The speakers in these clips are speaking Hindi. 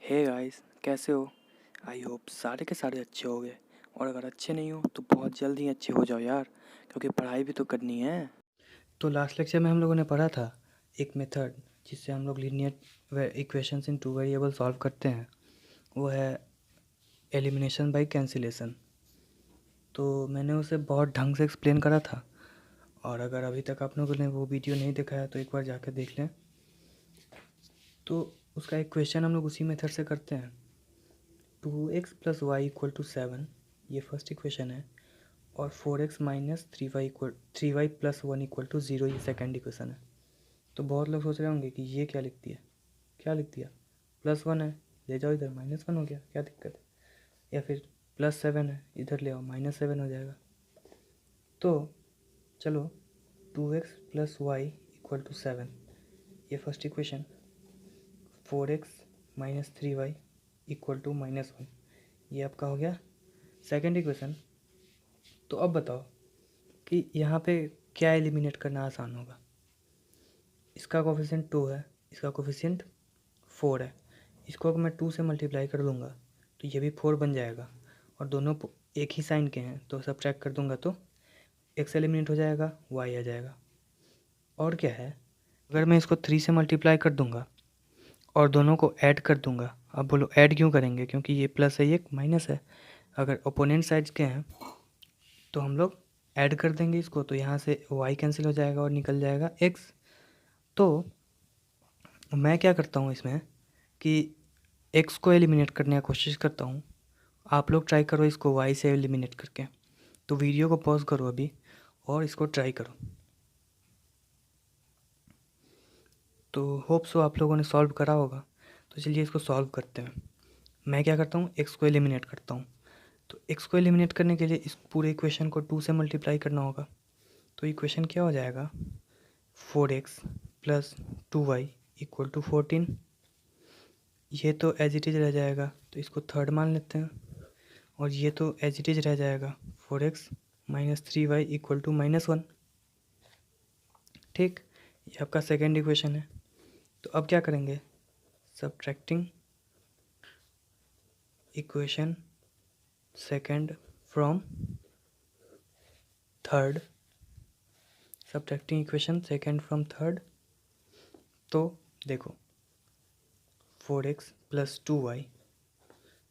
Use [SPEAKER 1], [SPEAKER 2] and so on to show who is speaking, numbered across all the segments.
[SPEAKER 1] हे गाइस, कैसे हो? आई होप सारे के सारे अच्छे हो गए। और अगर अच्छे नहीं हो तो बहुत जल्द ही अच्छे हो जाओ यार, क्योंकि पढ़ाई भी तो करनी है। तो लास्ट लेक्चर में हम लोगों ने पढ़ा था एक मेथड जिससे हम लोग लीनियर इक्वेशंस इन टू वेरिएबल सॉल्व करते हैं। वो है एलिमिनेशन बाय कैंसिलेशन। तो मैंने उसे बहुत ढंग से एक्सप्लेन करा था, और अगर अभी तक आप लोगों ने वो वीडियो नहीं देखा है तो एक बार जाकर देख लें। तो उसका एक क्वेश्चन हम लोग उसी मेथड से करते हैं। 2x plus Y equal to 7, ये फर्स्ट इक्वेशन है। और 4x minus 3y plus 1 equal to 0, ये सेकेंड इक्वेशन है। तो बहुत लोग सोच रहे होंगे कि ये क्या लिख दिया, क्या लिख दिया, +1 है, ले जाओ इधर, -1 हो गया, क्या दिक्कत है। या फिर +7 है, इधर ले आओ, -7 हो जाएगा। तो चलो 2x plus Y equal to 7, ये first equation. 4x minus 3y equal to -1, ये आपका हो गया सेकेंड इक्वेशन। तो अब बताओ कि यहाँ पे क्या एलिमिनेट करना आसान होगा। इसका कोफिशिएंट 2 है, इसका कोफिशिएंट 4 है। इसको अगर मैं 2 से मल्टीप्लाई कर दूंगा तो ये भी 4 बन जाएगा, और दोनों एक ही साइन के हैं, तो सब्ट्रैक्ट कर दूंगा तो x एलिमिनेट हो जाएगा, y आ जाएगा। और क्या है, अगर मैं इसको 3 से मल्टीप्लाई कर दूंगा और दोनों को ऐड कर दूंगा। अब बोलो ऐड क्यों करेंगे, क्योंकि ये प्लस है, ये माइनस है। अगर ओपोनेंट साइड्स के हैं तो हम लोग ऐड कर देंगे इसको, तो यहाँ से y कैंसिल हो जाएगा और निकल जाएगा x। तो मैं क्या करता हूँ इसमें कि x को एलिमिनेट करने की कोशिश करता हूँ। आप लोग ट्राई करो इसको y से एलिमिनेट करके। तो वीडियो को पॉज करो अभी और इसको ट्राई करो। तो होप सो आप लोगों ने सॉल्व करा होगा। तो चलिए इसको सॉल्व करते हैं। मैं क्या करता हूँ, x को एलिमिनेट करता हूँ। तो x को एलिमिनेट करने के लिए इस पूरे इक्वेशन को 2 से मल्टीप्लाई करना होगा। तो इक्वेशन क्या हो जाएगा, 4x plus 2y equal to 14। ये तो एज इट इज़ रह जाएगा, तो इसको थर्ड मान लेते हैं। और ये तो एज इट इज़ रह जाएगा, 4x minus 3y equal to -1। ठीक, ये आपका सेकेंड इक्वेशन है। तो अब क्या करेंगे, subtracting equation second from third, subtracting equation second from third. तो देखो 4x plus 2y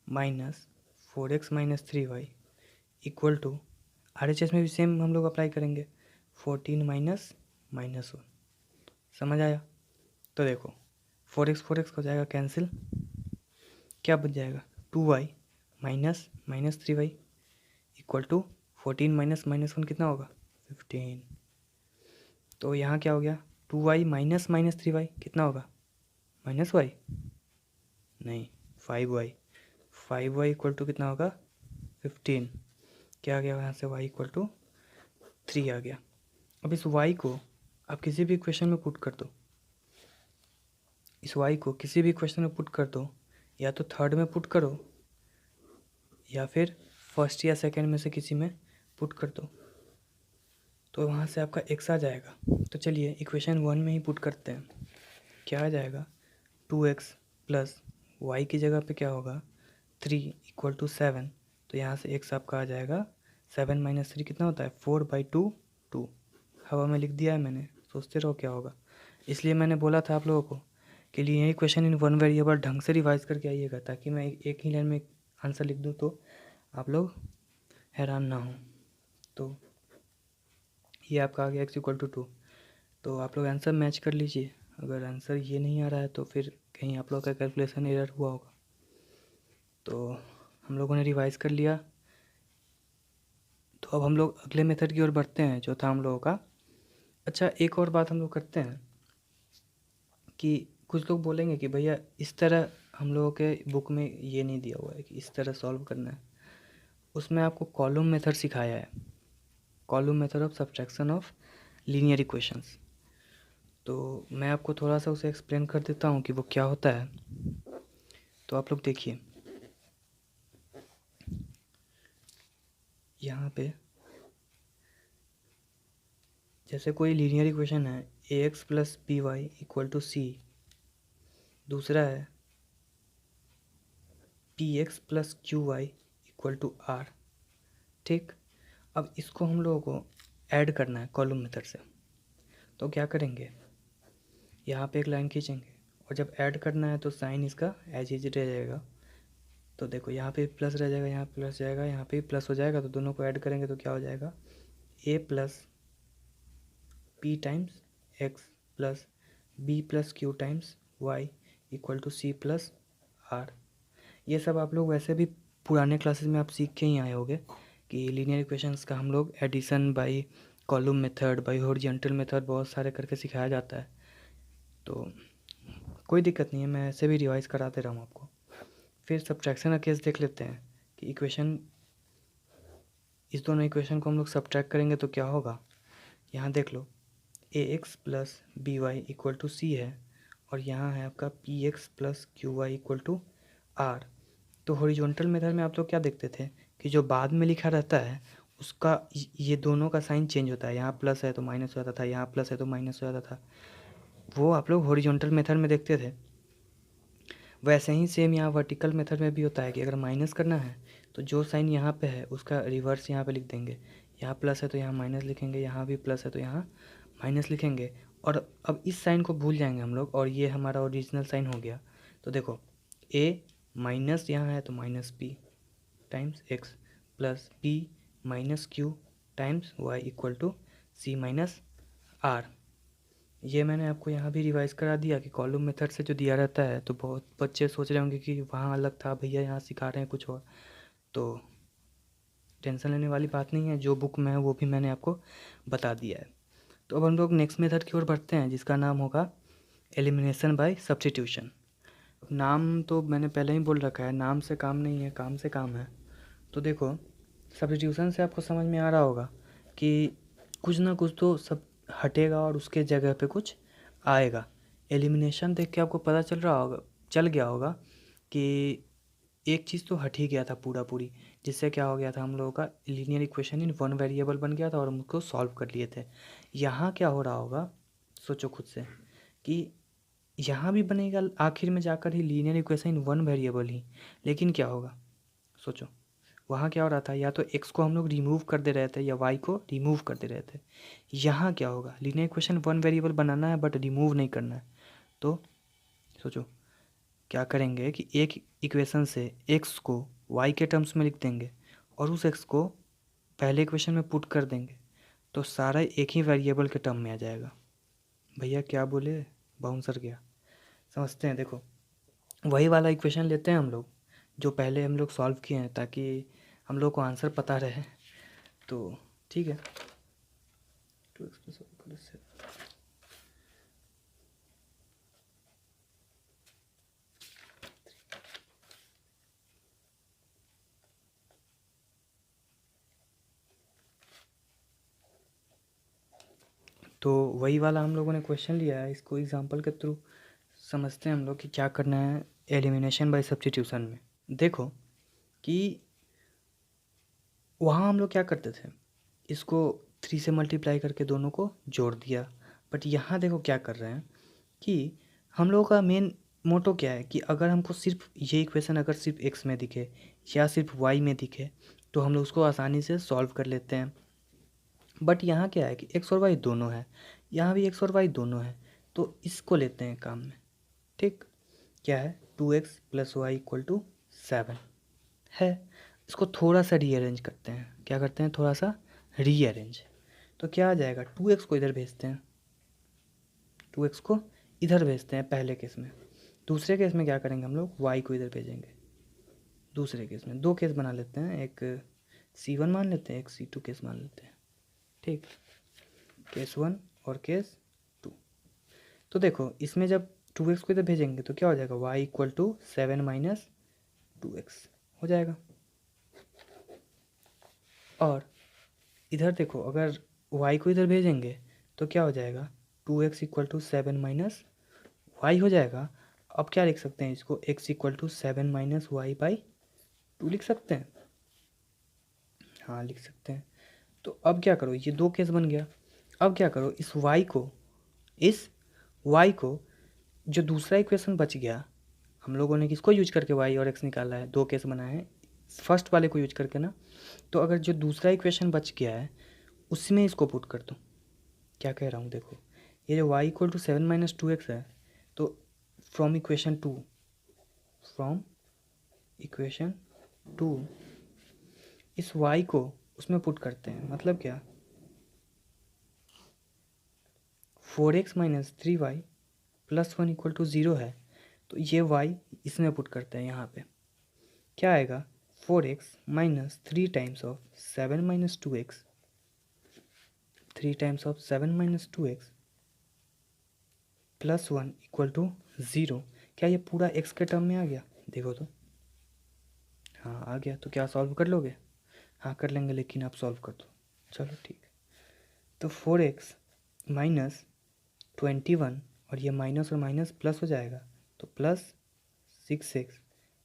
[SPEAKER 1] minus 4x minus 3y equal to, RHS में भी सेम हम लोग अप्लाई करेंगे, 14 माइनस -1। समझ आया। तो देखो 4x हो जाएगा कैंसिल, क्या बच जाएगा, 2y minus -3y equal to 14 minus -1 कितना होगा, 15। तो यहाँ क्या हो गया, 2y माइनस -3y कितना होगा, -y नहीं, 5y। 5y इक्वल टू कितना होगा, 15। क्या आ गया यहाँ से, y इक्वल टू 3 आ गया। अब इस y को आप किसी भी इक्वेशन में पुट कर दो, इस y को किसी भी इक्वेशन में पुट कर दो, या तो थर्ड में पुट करो या फिर फर्स्ट या सेकंड में से किसी में पुट कर दो, तो वहाँ से आपका x आ जाएगा। तो चलिए इक्वेशन 1 में ही पुट करते हैं। क्या आ जाएगा, 2x प्लस वाई की जगह पे क्या होगा, 3 इक्वल टू 7। तो यहाँ से x आपका आ जाएगा 7 माइनस 3 कितना होता है, 4/2। 2 हवा में लिख दिया है मैंने, सोचते रहो क्या होगा। इसलिए मैंने बोला था आप लोगों को कि लिए यही क्वेश्चन इन वन वेरिएबल ढंग से रिवाइज करके आइएगा, ताकि मैं एक ही लाइन में आंसर लिख दूँ तो आप लोग हैरान ना हो। तो ये आपका आ गया x इक्वल टू 2। तो आप लोग आंसर मैच कर लीजिए। अगर आंसर ये नहीं आ रहा है तो फिर कहीं आप लोग का कैलकुलेशन एरर हुआ होगा। तो हम लोगों ने रिवाइज कर लिया। तो अब हम लोग अगले मेथड की ओर बढ़ते हैं जो था हम लोगों का। अच्छा, एक और बात हम लोग करते हैं कि कुछ लोग बोलेंगे कि भैया इस तरह हम लोगों के बुक में ये नहीं दिया हुआ है कि इस तरह सॉल्व करना है। उसमें आपको कॉलम मेथड सिखाया है, column method of subtraction of linear equations. तो मैं आपको थोड़ा सा उसे एक्सप्लेन कर देता हूँ कि वो क्या होता है। तो आप लोग देखिए, यहाँ पे जैसे कोई लीनियर इक्वेशन है, ax plus b y equal to c. दूसरा है p x plus q y equal to r. ठीक, अब इसको हम लोगों को ऐड करना है कॉलम मेथड से। तो क्या करेंगे, यहाँ पे एक लाइन खींचेंगे और जब ऐड करना है तो साइन इसका एज इज रह जाएगा। तो देखो यहाँ पे प्लस रह जाएगा, यहाँ प्लस जाएगा, यहाँ पे प्लस हो जाएगा, तो दोनों को ऐड करेंगे तो क्या हो जाएगा, a plus p times x plus b plus q times y equal to c plus r. ये सब आप लोग वैसे भी पुराने क्लासेस में आप सीख के ही आए होंगे कि लीनियर इक्वेशंस का हम लोग addition by column method, by horizontal method बहुत सारे करके सिखाया जाता है। तो कोई दिक्कत नहीं है, मैं ऐसे भी रिवाइज कराते रहा हूँ आपको। फिर सब्ट्रैक्शन का केस देख लेते हैं कि इक्वेशन, इस दोनों इक्वेशन को हम लोग सब्ट्रैक्ट करेंगे तो क्या होगा। यहाँ देख लो, a x plus b y equal to c है और यहाँ है आपका p x plus q y equal to r. तो हॉरिजॉन्टल मेथड में आप लोग क्या देखते थे कि जो बाद में लिखा रहता है उसका ये दोनों का साइन चेंज होता है, यहाँ प्लस है तो माइनस हो जाता था, यहाँ प्लस है तो माइनस हो जाता था, वो आप लोग हॉरिजॉन्टल मेथड में देखते थे। वैसे ही सेम यहाँ वर्टिकल मेथड में भी होता है कि अगर माइनस करना है तो जो साइन यहाँ पे है उसका रिवर्स यहाँ पे लिख देंगे। यहाँ प्लस है तो यहाँ माइनस लिखेंगे, यहाँ भी प्लस है तो यहाँ माइनस लिखेंगे। और अब इस साइन को भूल जाएंगे हम लोग और ये हमारा ओरिजिनल साइन हो गया। तो देखो, ए माइनस यहाँ है तो minus p times x plus p minus q times y equal to c minus r. ये मैंने आपको यहाँ भी रिवाइज करा दिया कि कॉलम मेथड से जो दिया रहता है, तो बहुत बच्चे सोच रहे होंगे कि वहाँ अलग था, भैया यहाँ सिखा रहे हैं कुछ और। तो टेंशन लेने वाली बात नहीं है, जो बुक में है वो भी मैंने आपको बता दिया है। तो अब हम लोग नेक्स्ट मेथड की ओर बढ़ते हैं जिसका नाम होगा एलिमिनेशन बाय सब्स्टिट्यूशन। नाम तो मैंने पहले ही बोल रखा है, नाम से काम नहीं है, काम से काम है। तो देखो, सब्स्टिट्यूशन से आपको समझ में आ रहा होगा कि कुछ ना कुछ तो सब हटेगा और उसके जगह पे कुछ आएगा। एलिमिनेशन देख के आपको पता चल गया होगा कि एक चीज़ तो हट ही गया था पूरा पूरी, जिससे क्या हो गया था, हम लोगों का linear equation in one variable बन गया था और हम उसको सॉल्व कर लिए थे। यहाँ क्या हो रहा होगा, सोचो खुद से कि यहाँ भी बनेगा आखिर में जाकर ही linear equation in one variable ही, लेकिन क्या होगा सोचो, वहाँ क्या हो रहा था, या तो x को हम लोग रिमूव कर दे रहे थे या y को रिमूव कर दे रहे थे। यहाँ क्या होगा, लीनियर इक्वेशन वन वेरिएबल बनाना है बट रिमूव नहीं करना है। तो सोचो क्या करेंगे कि एक इक्वेशन से x को y के टर्म्स में लिख देंगे और उस x को पहले इक्वेशन में पुट कर देंगे, तो सारा एक ही वेरिएबल के टर्म में आ जाएगा। भैया क्या बोले, बाउंसर गया। समझते हैं, देखो वही वाला इक्वेशन लेते हैं हम लोग जो पहले हम लोग सॉल्व किए हैं, ताकि हम लोग को आंसर पता रहे। तो ठीक है, 2x plus y equal to 7। तो वही वाला हम लोगों ने क्वेश्चन लिया है, इसको एग्जांपल के थ्रू समझते हैं हम लोग कि क्या करना है एलिमिनेशन बाय सब्स्टिट्यूशन में। देखो कि वहाँ हम लोग क्या करते थे, इसको 3 से मल्टीप्लाई करके दोनों को जोड़ दिया। बट यहाँ देखो क्या कर रहे हैं कि हम लोगों का मेन मोटो क्या है कि अगर हमको सिर्फ ये इक्वेशन अगर सिर्फ x में दिखे या सिर्फ y में दिखे तो हम लोग उसको आसानी से सॉल्व कर लेते हैं। बट यहाँ क्या है कि x और y दोनों है, यहाँ भी x और y दोनों है, तो इसको लेते हैं काम में। ठीक, क्या है, 2x plus Y equal to 7 है। इसको थोड़ा सा रीअरेंज करते हैं, क्या करते हैं, थोड़ा सा रीअरेंज। तो क्या आ जाएगा, 2x को इधर भेजते हैं, 2x को इधर भेजते हैं पहले केस में। दूसरे केस में क्या करेंगे हम लोग, y को इधर भेजेंगे। दूसरे केस में दो केस बना लेते हैं, एक C1 मान लेते हैं, एक C2 केस मान लेते हैं। ठीक, केस 1 और केस 2। तो देखो इसमें जब 2x को इधर भेजेंगे तो क्या हो जाएगा, y equal to 7 minus 2x हो जाएगा। और इधर देखो अगर y को इधर भेजेंगे तो क्या हो जाएगा, 2x equal to 7 minus Y हो जाएगा। अब क्या लिख सकते हैं इसको, x equal to 7 minus y by 2 लिख सकते हैं, हाँ लिख सकते हैं। तो अब क्या करो, ये दो केस बन गया। अब क्या करो, इस y को जो दूसरा इक्वेशन बच गया हम लोगों ने किसको यूज करके वाई और एक्स निकाला है, 2 केस बनाए हैं, फर्स्ट वाले को यूज करके ना। तो अगर जो दूसरा इक्वेशन बच गया है उसमें इसको पुट कर दो। क्या कह रहा हूँ देखो, ये जो y इक्वल टू 7 - 2x है, तो फ्रॉम इक्वेशन 2 इस y को उसमें पुट करते हैं। मतलब क्या, 4x - 3y + 1 = 0 है, तो ये y इसमें पुट करते हैं। यहाँ पे क्या आएगा, 4x - 3 times of 7 - 2x, 3 times of 7 - 2x + 1 = 0। क्या ये पूरा x के टर्म में आ गया? देखो तो, हाँ आ गया। तो क्या सॉल्व कर लोगे? हाँ कर लेंगे, लेकिन आप सॉल्व कर दो। चलो ठीक है। तो 4x - 21 और ये माइनस और माइनस प्लस हो जाएगा, तो +6x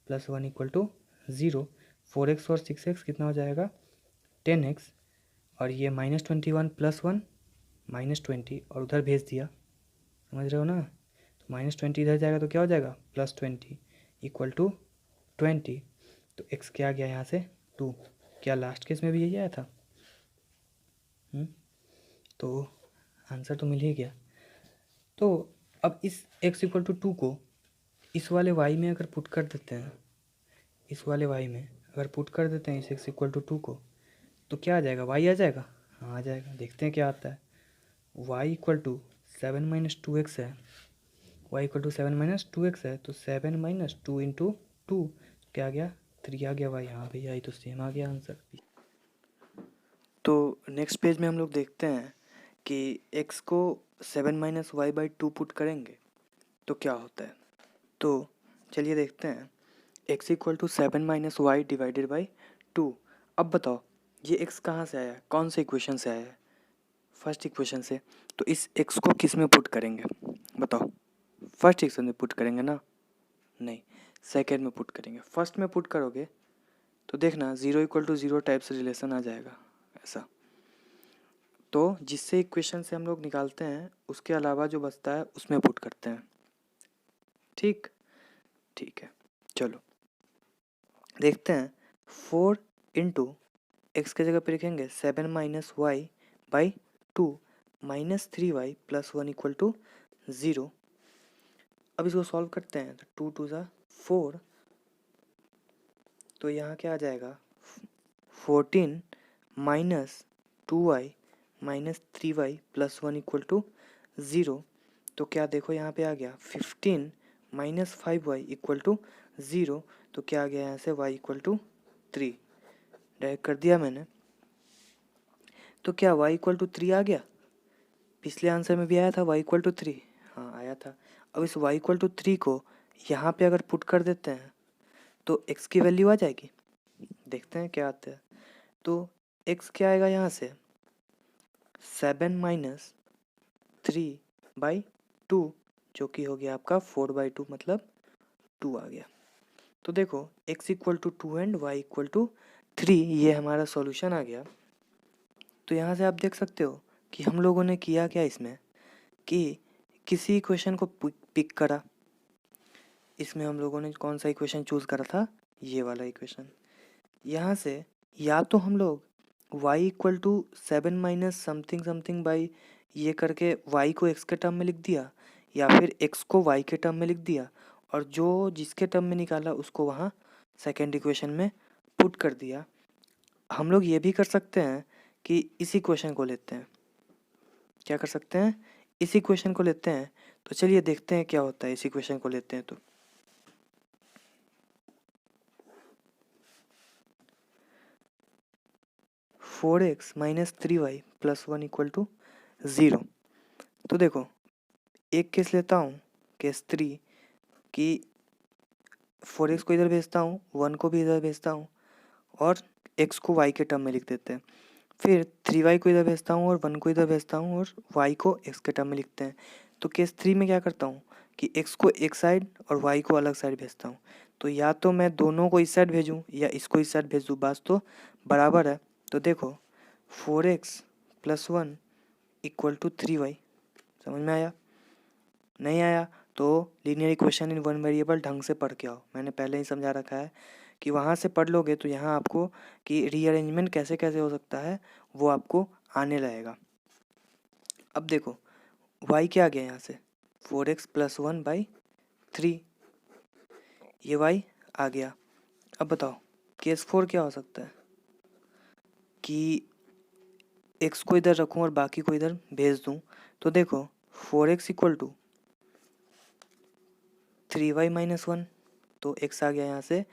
[SPEAKER 1] + 1 = 0। 4x और 6x कितना हो जाएगा, 10x। और ये -21 + 1 -20 और उधर भेज दिया, समझ रहे हो ना। तो -20 इधर जाएगा तो क्या हो जाएगा, +20 = 20। तो x क्या आ गया यहाँ से, 2। क्या लास्ट केस में भी यही आया था? तो आंसर तो मिल ही गया। तो अब इस x = 2 को इस वाले y में अगर पुट कर देते हैं, इस वाले y में अगर पुट कर देते हैं इस x = 2 को, तो क्या आ जाएगा, y आ जाएगा। हाँ आ जाएगा, देखते हैं क्या आता है। y = 7 - 2x है, y = 7 - 2x है, तो 7 - 2 × 2 क्या आ गया, 3 आ गया y। हाँ भैया ये तो सेम आ गया आंसर। तो नेक्स्ट पेज में हम लोग देखते हैं कि x को 7 - y/2 पुट करेंगे तो क्या होता है। तो चलिए देखते हैं, x = 7 - y/2। अब बताओ ये x कहाँ से आया, कौन से इक्वेशन से आया है, फर्स्ट इक्वेशन से। तो इस x को किस में पुट करेंगे बताओ, फर्स्ट इक्वेशन में पुट करेंगे ना, नहीं सेकेंड में पुट करेंगे। फर्स्ट में पुट करोगे तो देखना 0 = 0 टाइप से रिलेशन आ जाएगा ऐसा। तो जिससे इक्वेशन से हम लोग निकालते हैं उसके अलावा जो बचता है उसमें पुट करते हैं। ठीक है, चलो देखते हैं। 4 × x के जगह पे लिखेंगे 7 - y/2 -3y + 1 = 0। अब इसको सॉल्व करते हैं, तो 2 × 2 = 4। तो यहाँ क्या आ जाएगा, 14 - 2y -3y + 1 = 0। तो क्या देखो यहाँ पे आ गया 15 - 5y = 0। तो क्या आ गया यहाँ से, y = 3। डायरेक्ट कर दिया मैंने। तो क्या y = 3 आ गया, पिछले आंसर में भी आया था y = 3। हाँ आया था। अब इस y = 3 को यहाँ पे अगर पुट कर देते हैं तो x की वैल्यू आ जाएगी। देखते हैं क्या आता है। तो x क्या आएगा यहाँ से, 7 - 3/2 जो कि हो गया आपका 4/2, मतलब 2 आ गया। तो देखो x = 2 एंड y = 3, ये हमारा सॉल्यूशन आ गया। तो यहाँ से आप देख सकते हो कि हम लोगों ने किया क्या इसमें, कि किसी इक्वेशन को पिक करा। इसमें हम लोगों ने कौन सा इक्वेशन चूज़ करा था, ये वाला इक्वेशन। यहाँ से या तो हम लोग y = 7 - समथिंग समथिंग बाई ये करके y को x के टर्म में लिख दिया, या फिर x को y के टर्म में लिख दिया, और जो जिसके टर्म में निकाला उसको वहाँ सेकेंड इक्वेशन में पुट कर दिया। हम लोग ये भी कर सकते हैं कि इस इक्वेशन को लेते हैं, क्या कर सकते हैं, इस इक्वेशन को लेते हैं। तो चलिए देखते हैं क्या होता है इस इक्वेशन को लेते हैं। तो 4x - 3y + 1 = 0। तो देखो एक केस लेता हूँ, केस 3, कि 4x को इधर भेजता हूँ, 1 को भी इधर भेजता हूँ, और x को y के टर्म में लिख देते हैं। फिर 3y को इधर भेजता हूँ और 1 को इधर भेजता हूँ, और y को x के टर्म में लिखते हैं। तो केस 3 में क्या करता हूँ कि x को एक साइड और y को अलग साइड भेजता हूँ। तो या तो मैं दोनों को इस साइड भेजूँ या इसको इस साइड भेज दूँ, बात तो बराबर है। तो देखो 4x + 1 = 3y, समझ में आया? नहीं आया तो linear equation in one variable ढंग से पढ़ के आओ। मैंने पहले ही समझा रखा है कि वहाँ से पढ़ लोगे तो यहाँ आपको कि रीअरेंजमेंट कैसे कैसे हो सकता है वो आपको आने लगेगा। अब देखो y क्या आ गया यहाँ से 4x + 1/3, ये y आ गया। अब बताओ केस 4 क्या हो सकता है कि x को इधर रखूँ और बाकी को इधर भेज दूँ। तो देखो 4x = 3y - 1, तो x आ गया यहाँ से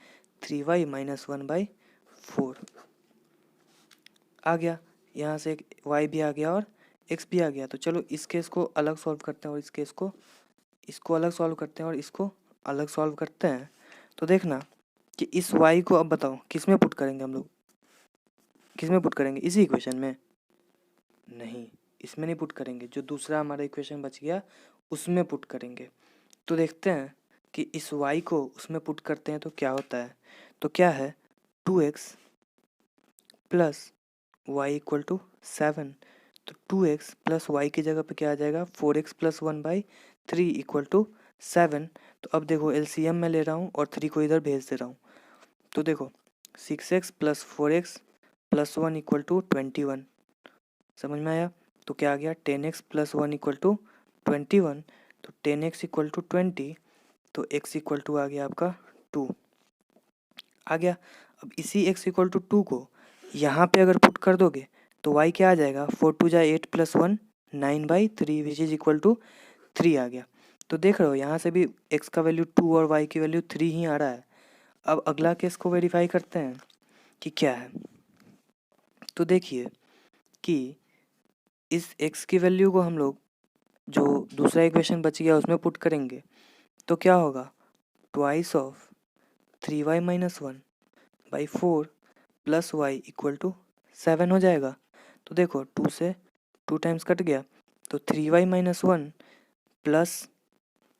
[SPEAKER 1] 3y - 1/4 आ गया। यहाँ से y भी आ गया और x भी आ गया। तो चलो इस केस को अलग सॉल्व करते हैं और इस केस को इसको अलग सॉल्व करते हैं और इसको अलग सॉल्व करते हैं। तो देखना कि इस y को अब बताओ किस में पुट करेंगे हम लोग, किस में पुट करेंगे, इसी इक्वेशन में? नहीं, इसमें नहीं पुट करेंगे, जो दूसरा हमारा इक्वेशन बच गया उसमें पुट करेंगे। तो देखते हैं कि इस y को उसमें पुट करते हैं तो क्या होता है। तो क्या है 2x + y = 7, तो 2x + y की जगह पे क्या आ जाएगा 4x + 1/3 = 7। तो अब देखो LCM में ले रहा हूँ और 3 को इधर भेज दे रहा हूँ। तो देखो 6x + 4x + 1 = 21, समझ में आया? तो क्या आ गया 10x + 1 = 21, तो 10x = 20, तो x = आ गया आपका 2 आ गया। अब इसी x = 2 को यहाँ पे अगर पुट कर दोगे तो y क्या आ जाएगा 4 × 2 = 8 + 1 9/3 विच इज इक्वल टू 3 आ गया। तो देख रहे हो यहाँ से भी x का वैल्यू 2 और y की वैल्यू 3 ही आ रहा है। अब अगला केस को वेरीफाई करते हैं कि क्या है। तो देखिए कि इस x की वैल्यू को हम लोग जो दूसरा इक्वेशन बच गया उसमें पुट करेंगे तो क्या होगा 2 of 3y - 1/4 + y = 7 हो जाएगा। तो देखो 2 से 2 टाइम्स कट गया, तो 3y - 1 +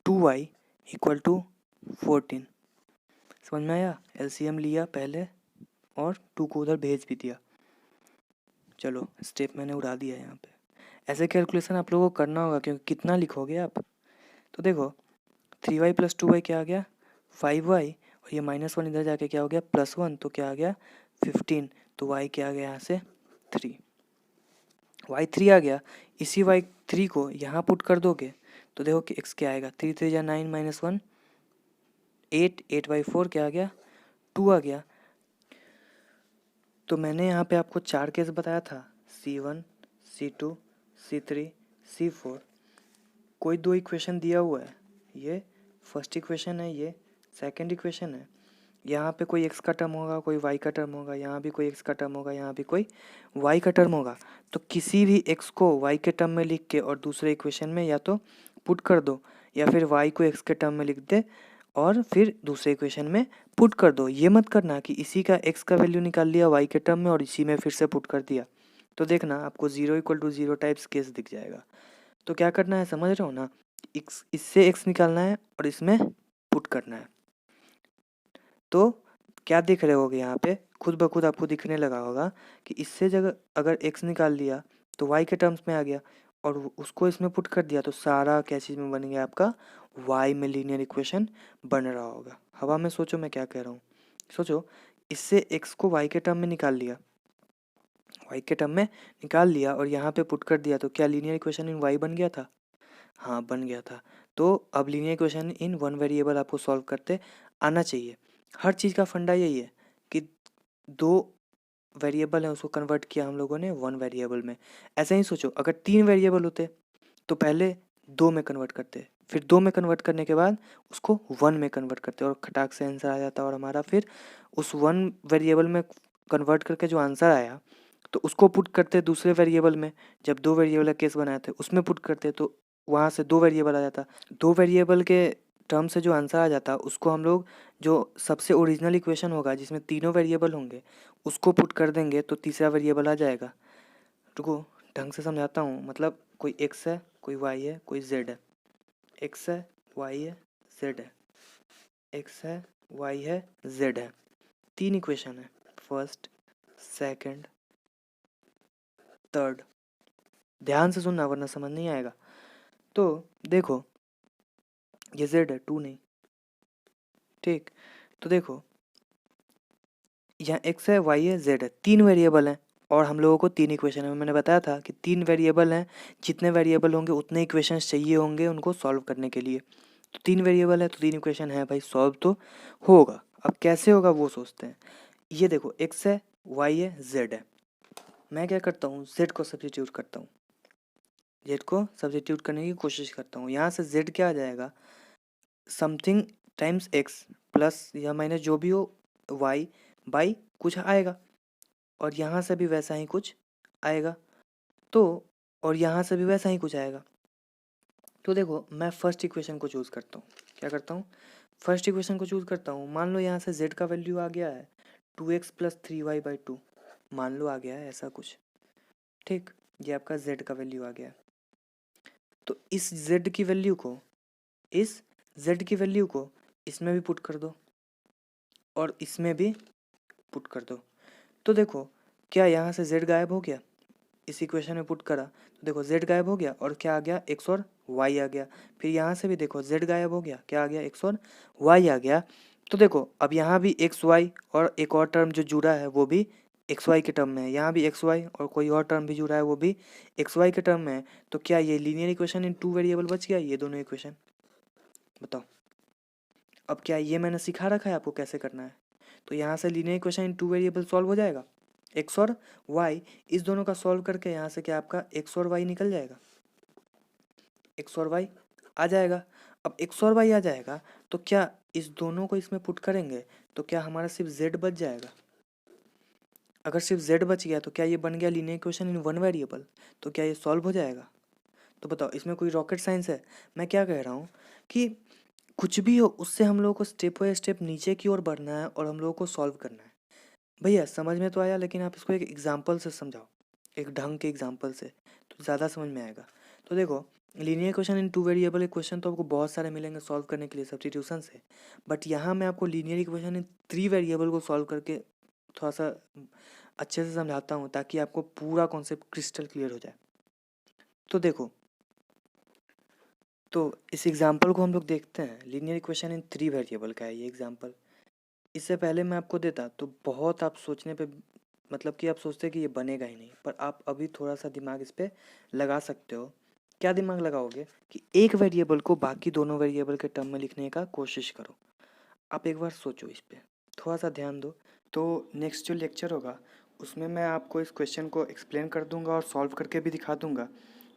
[SPEAKER 1] 2y = 14, समझ में आया? LCM लिया पहले और 2 को उधर भेज भी दिया। चलो स्टेप मैंने उड़ा दिया यहाँ पे। ऐसे कैलकुलेशन आप लोगों को करना होगा क्योंकि कितना लिखोगे आप। तो देखो 3y + 2y क्या आ गया 5y, और ये -1 इधर जाके क्या हो गया +1, तो क्या आ गया 15, तो y क्या आ गया यहाँ से 3, y 3 आ गया। इसी y 3 को यहाँ पुट कर दोगे तो देखो कि x क्या आएगा 3 × 3 = 9 - 1 8, 8/4 क्या आ गया 2 आ गया। तो मैंने यहाँ पे आपको 4 केस बताया था C1, C2, C3, C4। कोई 2 इक्वेशन दिया हुआ है, ये फर्स्ट इक्वेशन है, ये सेकंड इक्वेशन है। यहाँ पे कोई x का टर्म होगा, कोई y का टर्म होगा, यहाँ भी कोई x का टर्म होगा, यहाँ भी कोई y का टर्म होगा। तो किसी भी x को y के टर्म में लिख के और दूसरे इक्वेशन में या तो पुट कर दो या फिर y को x के टर्म में लिख दे और फिर दूसरे इक्वेशन में पुट कर दो। ये मत करना कि इसी का x का वैल्यू निकाल लिया y के टर्म में और इसी में फिर से पुट कर दिया। तो देखना आपको 0 = 0 टाइप्स केस दिख जाएगा। तो क्या करना है समझ रहे हो ना, इससे x निकालना है और इसमें पुट करना है। तो क्या देख रहे होगे यहाँ पे खुद ब खुद आपको दिखने लगा होगा कि इससे जगह अगर x निकाल लिया तो y के टर्म्स में आ गया और उसको इसमें पुट कर दिया तो सारा क्या चीज़ में बन गया आपका y में लीनियर इक्वेशन बन रहा होगा। हवा में सोचो मैं क्या कह रहा हूँ। सोचो इससे x को y के टर्म में निकाल लिया, y के टर्म में निकाल लिया और यहाँ पे पुट कर दिया तो क्या लीनियर इक्वेशन इन y बन गया था? हाँ बन गया था। तो अब linear equation in one variable आपको सॉल्व करते आना चाहिए। हर चीज़ का फंडा यही है कि 2 वेरिएबल है उसको कन्वर्ट किया हम लोगों ने 1 वेरिएबल में। ऐसे ही सोचो अगर 3 वेरिएबल होते तो पहले 2 में कन्वर्ट करते, फिर 2 में कन्वर्ट करने के बाद उसको 1 में कन्वर्ट करते और खटाक से आंसर आ जाता। और हमारा फिर उस 1 वेरिएबल में कन्वर्ट करके जो आंसर आया तो उसको पुट करते दूसरे वेरिएबल में। जब 2 वेरिएबल का केस बनाए थे उसमें पुट करते तो वहाँ से 2 वेरिएबल आ जाता। 2 वेरिएबल के टर्म से जो आंसर आ जाता उसको हम लोग जो सबसे ओरिजिनल इक्वेशन होगा जिसमें तीनों वेरिएबल होंगे उसको पुट कर देंगे तो तीसरा वेरिएबल आ जाएगा। रुको ढंग से समझाता हूँ। मतलब कोई x है, कोई y है, कोई z है। x है, y है, z है, x है, y है, z है। 3 इक्वेशन है, फर्स्ट, सेकंड, थर्ड। ध्यान से सुनना वरना समझ नहीं आएगा। तो देखो ये z है, 2 नहीं। ठीक, तो देखो यहाँ x है, y है, z है, 3 वेरिएबल हैं और हम लोगों को 3 इक्वेशन है। मैंने बताया था कि 3 वेरिएबल हैं, जितने वेरिएबल होंगे उतने इक्वेशंस चाहिए होंगे उनको सॉल्व करने के लिए। तो 3 वेरिएबल है तो 3 इक्वेशन है भाई, सॉल्व तो होगा। अब कैसे होगा वो सोचते हैं। ये देखो x है, y है, z है। मैं क्या करता हूँ, z को सब्स्टिट्यूट करता हूँ, z को सब्स्टिट्यूट करने की कोशिश करता हूँ। यहाँ से z क्या आ जाएगा, समथिंग टाइम्स x प्लस या माइनस जो भी हो y बाई कुछ आएगा, और यहाँ से भी वैसा ही कुछ आएगा। तो और यहाँ से भी वैसा ही कुछ आएगा। तो देखो मैं फर्स्ट इक्वेशन को चूज़ करता हूँ। क्या करता हूँ, फर्स्ट इक्वेशन को चूज़ करता हूँ। मान लो यहाँ से z का वैल्यू आ गया है 2x प्लस 3y/2, मान लो आ गया है ऐसा कुछ। ठीक, ये आपका z का वैल्यू आ गया। तो इस z की वैल्यू को, इस z की वैल्यू को इसमें भी पुट कर दो और इसमें भी पुट कर दो। तो देखो क्या यहाँ से z गायब हो गया, इस इक्वेशन में पुट करा तो देखो z गायब हो गया और क्या आ गया, x और y आ गया। फिर यहाँ से भी देखो z गायब हो गया, क्या आ गया, x और y आ गया। तो देखो अब यहाँ भी एक्स वाई और एक और टर्म जो जुड़ा है वो भी एक्स वाई के टर्म में है, यहाँ भी एक्स वाई और कोई और टर्म भी जुड़ा है वो भी एक्स वाई के टर्म में है। तो क्या ये लीनियर इक्वेशन इन 2 वेरिएबल बच गया, ये दोनों इक्वेशन। बताओ अब क्या ये मैंने सिखा रखा है आपको कैसे करना है। तो यहाँ से लीनियर इक्वेशन इन 2 वेरिएबल सॉल्व हो जाएगा, एक्स और वाई, इस दोनों का सॉल्व करके यहाँ से क्या आपका एक्स और वाई निकल जाएगा, एक्स और वाई आ जाएगा। अब एक्स और वाई आ जाएगा तो क्या इस दोनों को इसमें पुट करेंगे तो क्या हमारा सिर्फ z बच जाएगा। अगर सिर्फ z बच गया तो क्या ये बन गया लीनियर इक्वेशन इन 1 वेरिएबल, तो क्या ये सॉल्व हो जाएगा। तो बताओ इसमें कोई रॉकेट साइंस है। मैं क्या कह रहा हूँ कि कुछ भी हो उससे हम लोगों को स्टेप बाय स्टेप नीचे की ओर बढ़ना है और हम लोगों को सॉल्व करना है। भैया समझ में तो आया, लेकिन आप इसको एक एग्जाम्पल से समझाओ, एक ढंग के एग्जाम्पल से, तो ज़्यादा समझ में आएगा। तो देखो लीनियर इक्वेशन इन 2 वेरिएबल इक्वेशन तो आपको बहुत सारे मिलेंगे सॉल्व करने के लिए सब्स्टिट्यूशन से, बट यहाँ मैं आपको लीनियर इक्वेशन इन 3 वेरिएबल को सॉल्व करके थोड़ा सा अच्छे से समझाता हूँ ताकि आपको पूरा कॉन्सेप्ट क्रिस्टल क्लियर हो जाए। तो देखो, तो इस एग्जाम्पल को हम लोग देखते हैं। लीनियर इक्वेशन इन 3 वेरिएबल का है ये एग्जाम्पल। इससे पहले मैं आपको देता तो बहुत आप सोचने पे, मतलब कि आप सोचते कि ये बनेगा ही नहीं, पर आप अभी थोड़ा सा दिमाग इस पे लगा सकते हो। क्या दिमाग लगाओगे कि एक वेरिएबल को बाकी दोनों वेरिएबल के टर्म में लिखने का कोशिश करो। आप एक बार सोचो इस पे, थोड़ा सा ध्यान दो। तो नेक्स्ट जो लेक्चर होगा उसमें मैं आपको इस क्वेश्चन को एक्सप्लेन कर दूंगा और सॉल्व करके भी दिखा दूंगा,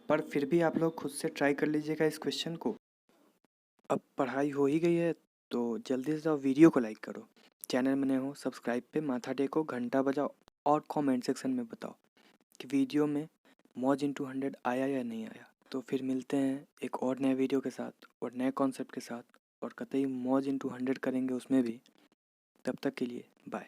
[SPEAKER 1] पर फिर भी आप लोग खुद से ट्राई कर लीजिएगा इस क्वेश्चन को। अब पढ़ाई हो ही गई है तो जल्दी से जाओ, वीडियो को लाइक करो, चैनल में नए हो सब्सक्राइब पे माथा टेको, घंटा बजाओ और कमेंट सेक्शन में बताओ कि वीडियो में मौज इंटू 100 आया या नहीं आया। तो फिर मिलते हैं एक और नए वीडियो के साथ और नए कॉन्सेप्ट के साथ, और कतई मौज इंटू 100 करेंगे उसमें भी। तब तक के लिए बाय।